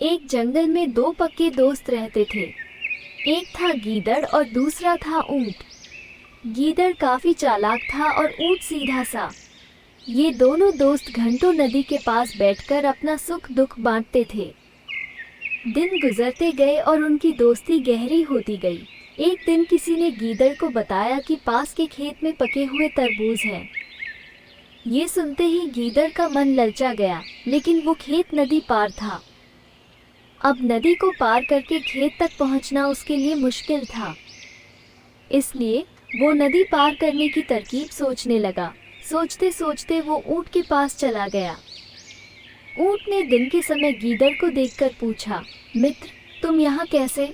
एक जंगल में दो पक्के दोस्त रहते थे। एक था गीदड़ और दूसरा था ऊंट। गीदड़ काफी चालाक था और ऊंट सीधा सा। ये दोनों दोस्त घंटों नदी के पास बैठकर अपना सुख दुख बांटते थे। दिन गुजरते गए और उनकी दोस्ती गहरी होती गई। एक दिन किसी ने गीदड़ को बताया कि पास के खेत में पके हुए तरबूज हैं। ये सुनते ही गीदड़ का मन ललचा गया, लेकिन वो खेत नदी पार था। अब नदी को पार करके खेत तक पहुंचना उसके लिए मुश्किल था। इसलिए वो नदी पार करने की तरकीब सोचने लगा। सोचते सोचते वो ऊंट के पास चला गया। ऊंट ने दिन के समय गीदड़ को देखकर पूछा, मित्र, तुम यहाँ कैसे?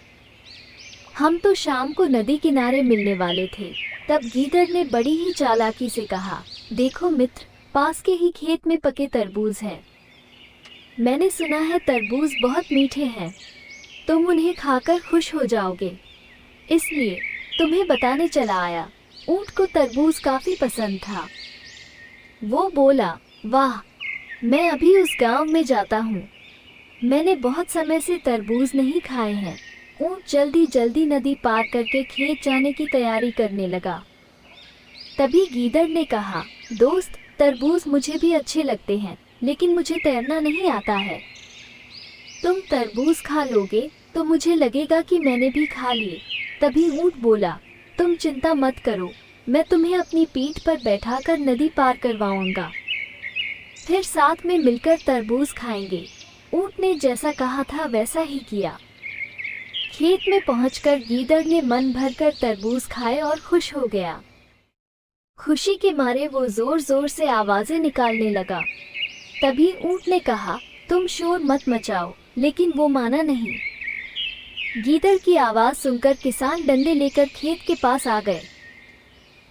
हम तो शाम को नदी किनारे मिलने वाले थे। तब गीदड़ ने बड़ी ही चालाकी से कहा, देखो मित्र, पास के ही खेत में पके तरबूज हैं। मैंने सुना है तरबूज बहुत मीठे हैं। तुम उन्हें खाकर खुश हो जाओगे, इसलिए तुम्हें बताने चला आया। ऊंट को तरबूज काफी पसंद था। वो बोला, वाह, मैं अभी उस गांव में जाता हूँ। मैंने बहुत समय से तरबूज नहीं खाए हैं। ऊंट जल्दी जल्दी नदी पार करके खेत जाने की तैयारी करने लगा। तभी गीदड़ ने कहा, दोस्त, तरबूज मुझे भी अच्छे लगते हैं, लेकिन मुझे तैरना नहीं आता है। तुम तरबूज खा लोगे तो मुझे लगेगा कि मैंने भी खा लिए। तभी ऊंट बोला, तुम चिंता मत करो, मैं तुम्हें अपनी पीठ पर बैठाकर नदी पार करवाऊंगा। फिर साथ में मिलकर तरबूज खाएंगे। ऊंट ने जैसा कहा था वैसा ही किया। खेत में पहुंचकर गीदड़ ने मन भरकर तरबूज खाए और खुश हो गया। खुशी के मारे वो जोर जोर से आवाजें निकालने लगा। तभी ऊंट ने कहा, तुम शोर मत मचाओ, लेकिन वो माना नहीं। गीदड़ की आवाज सुनकर किसान डंडे लेकर खेत के पास आ गए।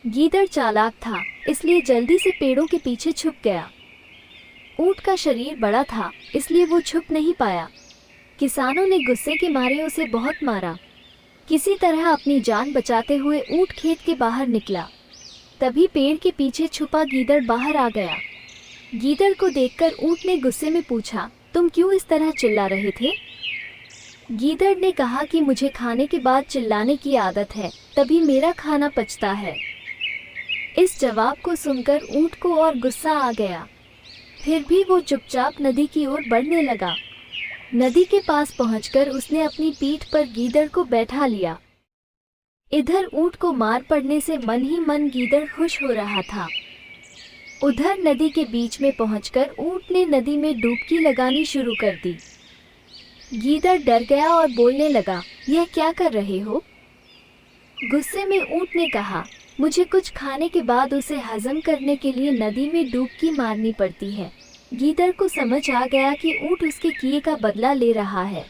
गीदड़ चालाक था, इसलिए जल्दी से पेड़ों के पीछे छुप गया। ऊंट का शरीर बड़ा था, इसलिए वो छुप नहीं पाया। किसानों ने गुस्से के मारे उसे बहुत मारा। किसी तरह अपनी जान बचाते हुए ऊंट खेत के बाहर निकला। तभी पेड़ के पीछे छुपा गीदड़ बाहर आ गया। गीदड़ को देखकर ऊंट ने गुस्से में पूछा, तुम क्यों इस तरह चिल्ला रहे थे? गीदड़ ने कहा कि मुझे खाने के बाद चिल्लाने की आदत है, तभी मेरा खाना पचता है। इस जवाब को सुनकर ऊंट को और गुस्सा आ गया। फिर भी वो चुपचाप नदी की ओर बढ़ने लगा। नदी के पास पहुंचकर उसने अपनी पीठ पर गीदड़ को बैठा लिया। इधर ऊंट को मार पड़ने से मन ही मन गीदड़ खुश हो रहा था। उधर नदी के बीच में पहुंचकर ऊंट ने नदी में डुबकी लगानी शुरू कर दी। गीदड़ डर गया और बोलने लगा, यह क्या कर रहे हो? गुस्से में ऊंट ने कहा, मुझे कुछ खाने के बाद उसे हजम करने के लिए नदी में डुबकी मारनी पड़ती है। गीदड़ को समझ आ गया कि ऊंट उसके किए का बदला ले रहा है।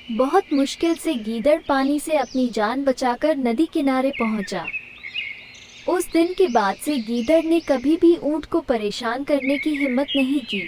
बहुत मुश्किल से गीदड़ पानी से अपनी जान बचाकर नदी किनारे पहुंचा। उस दिन के बाद से गीदड़ ने कभी भी ऊंट को परेशान करने की हिम्मत नहीं की।